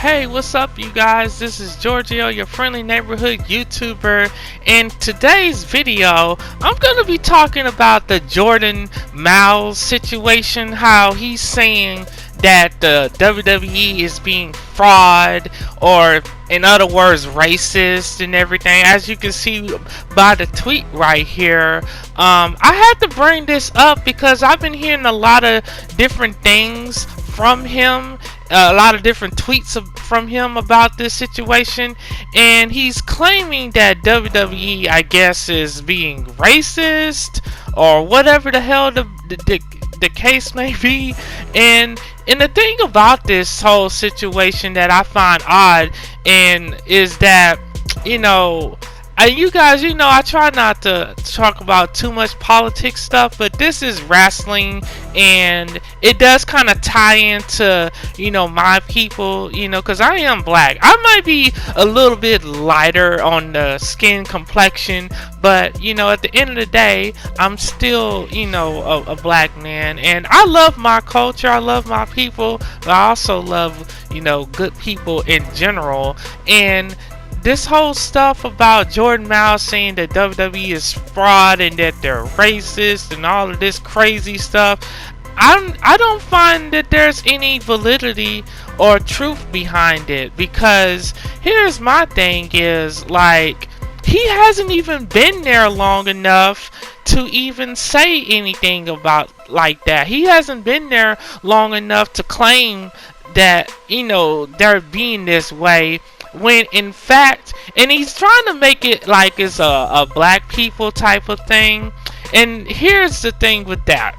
Hey, what's up, you guys? This is Giorgio, your friendly neighborhood YouTuber. In today's video, I'm going to be talking about the Myles situation, how he's saying that the WWE is being fraud, or in other words, racist and everything. As you can see by the tweet right here, I had to bring this up because I've been hearing a lot of different things from him, a lot of different tweets from him about this situation, and he's claiming that WWE, I guess, is being racist or whatever the hell the case may be. And the thing about this whole situation that I find odd and is that, you guys, I try not to talk about too much politics stuff, but this is wrestling, and it does kind of tie into, my people, because I am black. I might be a little bit lighter on the skin complexion, but, at the end of the day, I'm still, a black man, and I love my culture, I love my people, but I also love, good people in general. And this whole stuff about Myles saying that WWE is fraud and that they're racist and all of this crazy stuff, I don't find that there's any validity or truth behind it, because here's my thing is, like, he hasn't even been there long enough to even say anything about like that. He hasn't been there long enough to claim that, they're being this way, when in fact, and he's trying to make it like it's a black people type of thing. And here's the thing with that.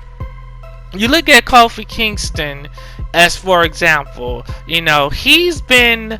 You look at Kofi Kingston as, for example, he's been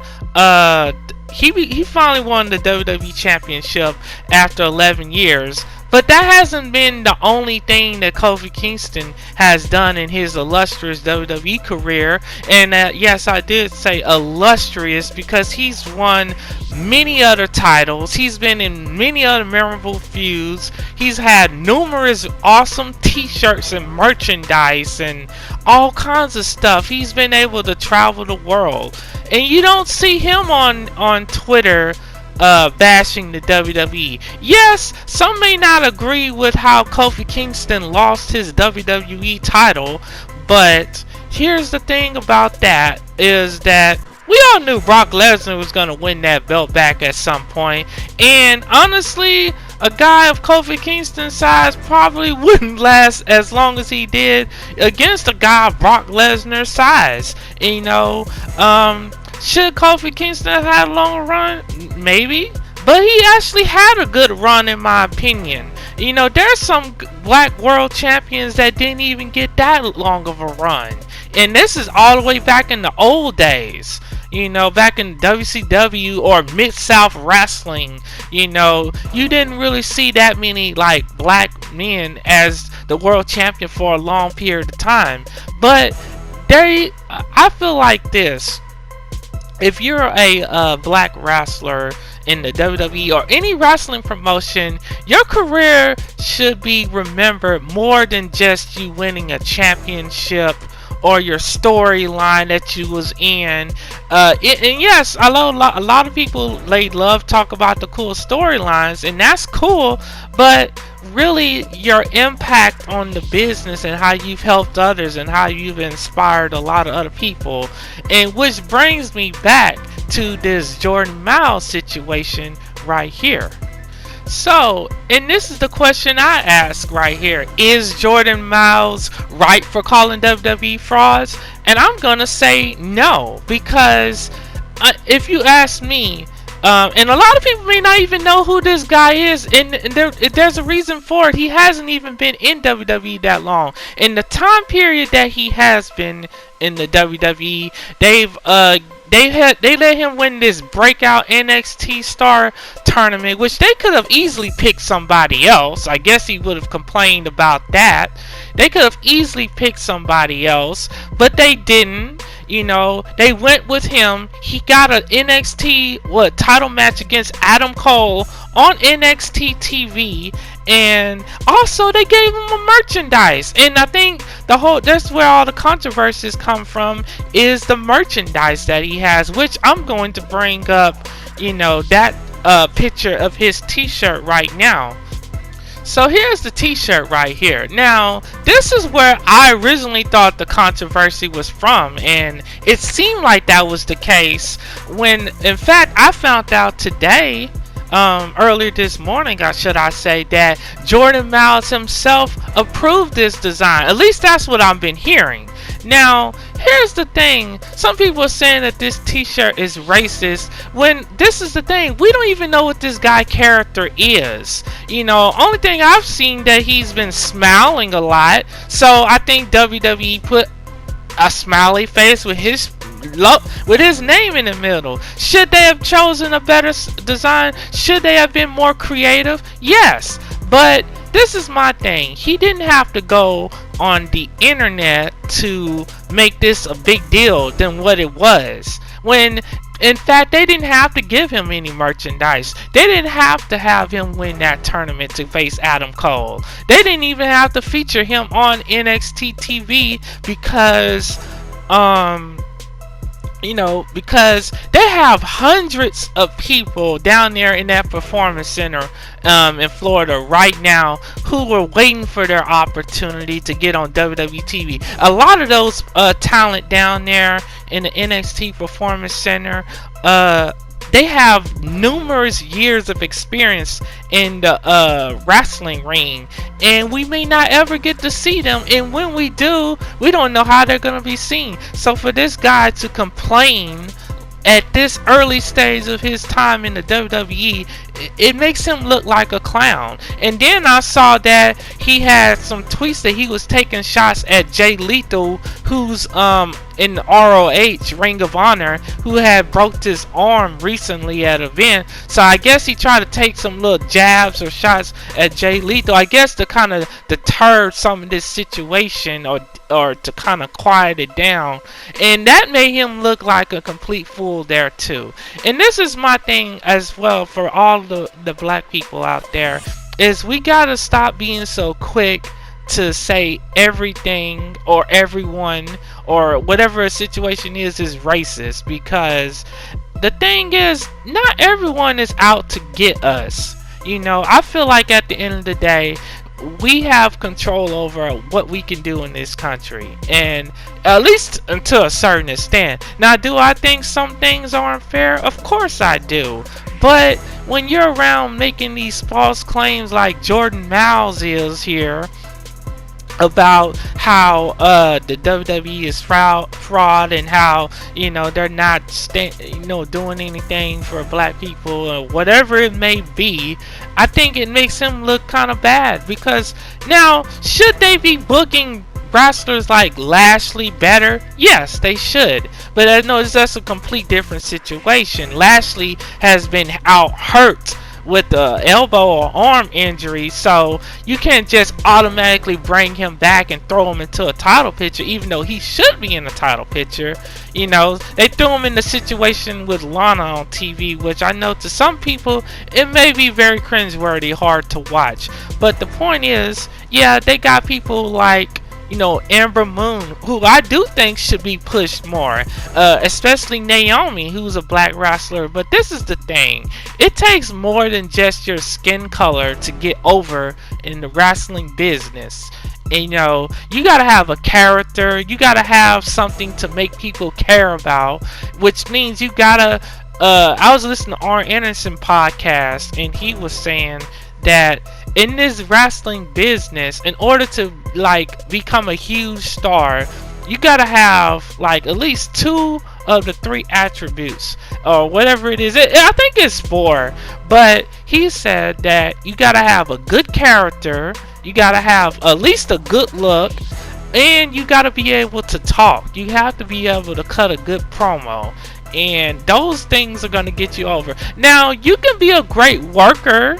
he finally won the WWE Championship after 11 years. But that hasn't been the only thing that Kofi Kingston has done in his illustrious WWE career. And yes, I did say illustrious because he's won many other titles. He's been in many other memorable feuds. He's had numerous awesome t-shirts and merchandise and all kinds of stuff. He's been able to travel the world. And you don't see him on Twitter bashing the WWE. Yes, some may not agree with how Kofi Kingston lost his WWE title, but here's the thing about that is that we all knew Brock Lesnar was going to win that belt back at some point, and honestly, a guy of Kofi Kingston's size probably wouldn't last as long as he did against a guy of Brock Lesnar's size. Should Kofi Kingston have had a longer run? Maybe. But he actually had a good run, in my opinion. There's some black world champions that didn't even get that long of a run. And this is all the way back in the old days. Back in WCW or Mid-South Wrestling, you didn't really see that many, like, black men as the world champion for a long period of time. But I feel like this. If you're a black wrestler in the WWE or any wrestling promotion, your career should be remembered more than just you winning a championship or your storyline that you was in. And yes, I know a lot of people, they love talk about the cool storylines, and that's cool, but really your impact on the business and how you've helped others and how you've inspired a lot of other people. And which brings me back to this Myles situation right here. So, and this is the question I ask right here. Is Myles right for calling WWE frauds? And I'm gonna say no, because if you ask me, and a lot of people may not even know who this guy is, and there's a reason for it. He hasn't even been in WWE that long. In the time period that he has been in the WWE, they let him win this breakout NXT star tournament, which they could have easily picked somebody else. I guess he would have complained about that. They could have easily picked somebody else, but they didn't. They went with him. He got an NXT title match against Adam Cole on NXT TV, And also they gave him a merchandise, and I think that's where all the controversies come from, is the merchandise that he has, which I'm going to bring up, that picture of his t-shirt right now. So here's the t-shirt right here. Now, this is where I originally thought the controversy was from, and it seemed like that was the case when, in fact, I found out today, earlier this morning, should I say, that Jordan Myles himself approved this design. At least that's what I've been hearing. Now, here's the thing. Some people are saying that this t-shirt is racist, when this is the thing. We don't even know what this guy character is. Only thing I've seen that he's been smiling a lot. So I think WWE put a smiley face with his name in the middle. Should they have chosen a better design? Should they have been more creative? Yes, but this is my thing. He didn't have to go on the internet to make this a big deal than what it was. When in fact they didn't have to give him any merchandise. They didn't have to have him win that tournament to face Adam Cole. They didn't even have to feature him on NXT TV because because they have hundreds of people down there in that performance center in Florida right now who are waiting for their opportunity to get on WWE TV. A lot of those talent down there in the NXT Performance Center, they have numerous years of experience in the wrestling ring, and we may not ever get to see them, and when we do, we don't know how they're going to be seen. So for this guy to complain at this early stage of his time in the WWE, it makes him look like a clown. And then I saw that he had some tweets that he was taking shots at Jay Lethal, who's in the ROH, Ring of Honor, who had broke his arm recently at an event. So I guess he tried to take some little jabs or shots at Jay Lethal, I guess to kind of deter some of this situation, or to kind of quiet it down. And that made him look like a complete fool there too. And this is my thing as well for all the black people out there, is we gotta stop being so quick to say everything or everyone or whatever a situation is racist, because the thing is, not everyone is out to get us. I feel like at the end of the day, we have control over what we can do in this country, and at least until a certain extent. Now, do I think some things aren't fair? Of course I do. But when you're around making these false claims like Jordan Myles is here about how the WWE is fraud and how they're not doing anything for black people or whatever it may be, I think it makes him look kind of bad. Because now, should they be booking wrestlers like Lashley better? Yes, they should. But I know that's a complete different situation. Lashley has been out hurt with the elbow or arm injury, so you can't just automatically bring him back and throw him into a title picture, even though he should be in a title picture. They threw him in the situation with Lana on TV, which I know to some people it may be very cringeworthy, hard to watch. But the point is, yeah, they got people like Amber Moon, who I do think should be pushed more, especially Naomi, who's a black wrestler. But this is the thing, it takes more than just your skin color to get over in the wrestling business. And, you gotta have a character, you gotta have something to make people care about, which means you gotta I was listening to Arn Anderson podcast, and he was saying that in this wrestling business, in order to become a huge star, you gotta have at least 2 of the 3 attributes, or whatever it is. I think it's 4, but he said that you gotta have a good character, you gotta have at least a good look, and you gotta be able to talk. You have to be able to cut a good promo, and those things are gonna get you over. Now, you can be a great worker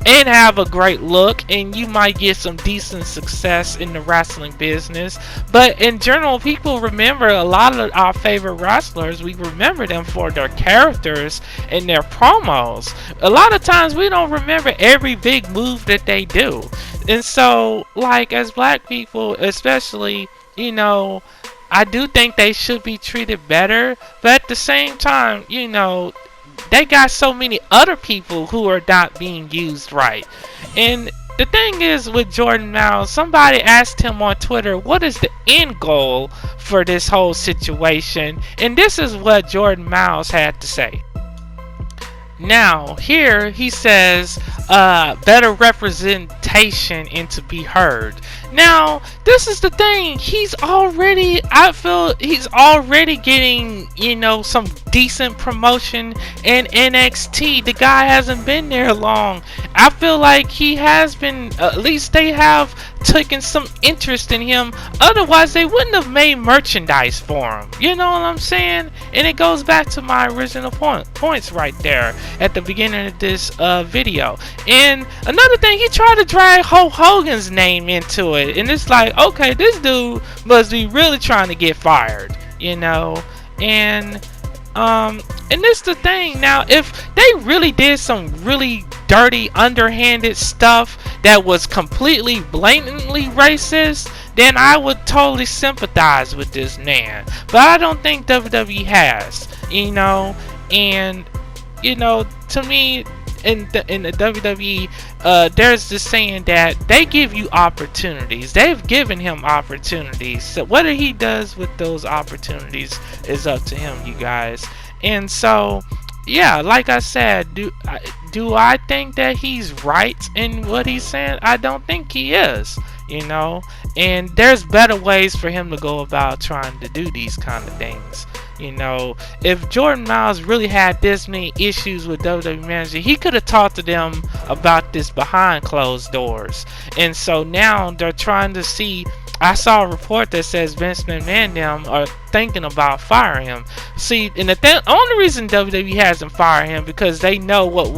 and have a great look, and you might get some decent success in the wrestling business. But in general, people remember a lot of our favorite wrestlers. We remember them for their characters and their promos. A lot of times we don't remember every big move that they do. And so, like, as black people especially, I do think they should be treated better, but at the same time, they got so many other people who are not being used right. And the thing is with Jordan Myles, somebody asked him on Twitter, what is the end goal for this whole situation? And this is what Jordan Myles had to say. Now, here he says, better representation and to be heard. Now, this is the thing. I feel he's already getting, some decent promotion in NXT. The guy hasn't been there long. I feel like he has been, at least they have taken some interest in him. Otherwise, they wouldn't have made merchandise for him. You know what I'm saying? And it goes back to my original points right there at the beginning of this video. And another thing, he tried to drag Hulk Hogan's name into it. And it's like, okay, this dude must be really trying to get fired, And this the thing. Now, if they really did some really dirty, underhanded stuff that was completely blatantly racist, then I would totally sympathize with this man. But I don't think WWE has, and to me, in the WWE, there's this saying that they give you opportunities. They've given him opportunities. So whether he does with those opportunities is up to him, you guys. And so, yeah, like I said, do I think that he's right in what he's saying? I don't think he is, And there's better ways for him to go about trying to do these kind of things. If Jordan Myles really had this many issues with WWE manager, he could have talked to them about this behind closed doors. And so now they're trying to see. I saw a report that says Vince McMahon and them are thinking about firing him. See, and the only reason WWE hasn't fired him because they know what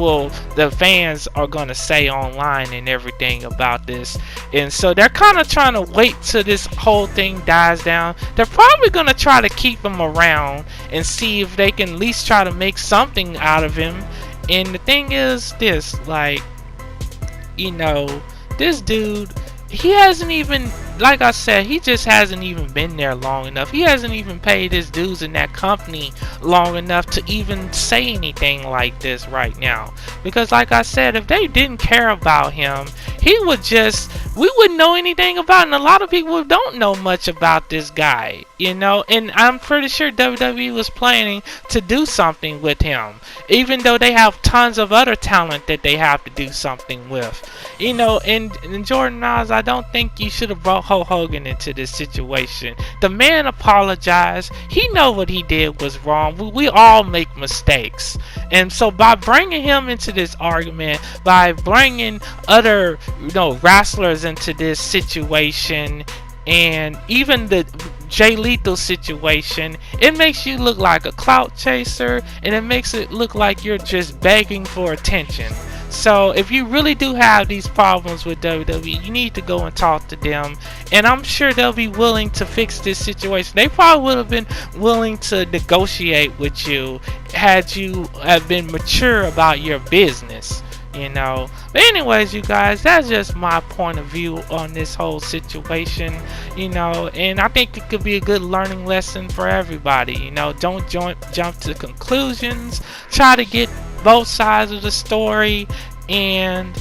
the fans are going to say online and everything about this. And so they're kind of trying to wait till this whole thing dies down. They're probably going to try to keep him around and see if they can at least try to make something out of him. And the thing is this, this dude, he hasn't even, like I said, he just hasn't even been there long enough. He hasn't even paid his dues in that company long enough to even say anything like this right now. Because like I said, if they didn't care about him, we wouldn't know anything about him. And a lot of people don't know much about this guy, and I'm pretty sure WWE was planning to do something with him, even though they have tons of other talent that they have to do something with, and Jordan Myles, I don't think you should have brought Hulk Hogan into this situation. The man apologized. He know what he did was wrong. We all make mistakes. And so by bringing him into this argument, by bringing other, wrestlers into this situation, and even the Jay Lethal situation, it makes you look like a clout chaser, and it makes it look like you're just begging for attention. So if you really do have these problems with WWE, you need to go and talk to them, and I'm sure they'll be willing to fix this situation. They probably would have been willing to negotiate with you had you have been mature about your business, But anyways, you guys, that's just my point of view on this whole situation, and I think it could be a good learning lesson for everybody. Don't jump to conclusions. Try to get both sides of the story, and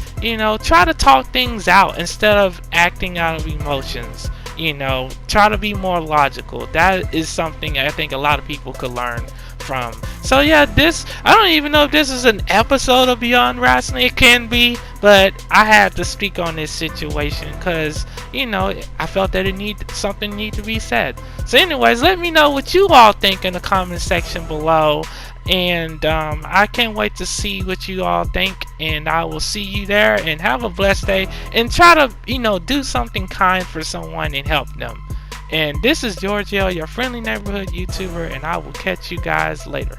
try to talk things out instead of acting out of emotions. Try to be more logical. That is something I think a lot of people could learn from. So yeah, I don't even know if this is an episode of Beyond Wrestling. It can be, but I had to speak on this situation because I felt that something need to be said. So anyways, let me know what you all think in the comment section below. And I can't wait to see what you all think, and I will see you there, and have a blessed day, and try to do something kind for someone and help them. And this is GEORGIO, your friendly neighborhood YouTuber, and I will catch you guys later.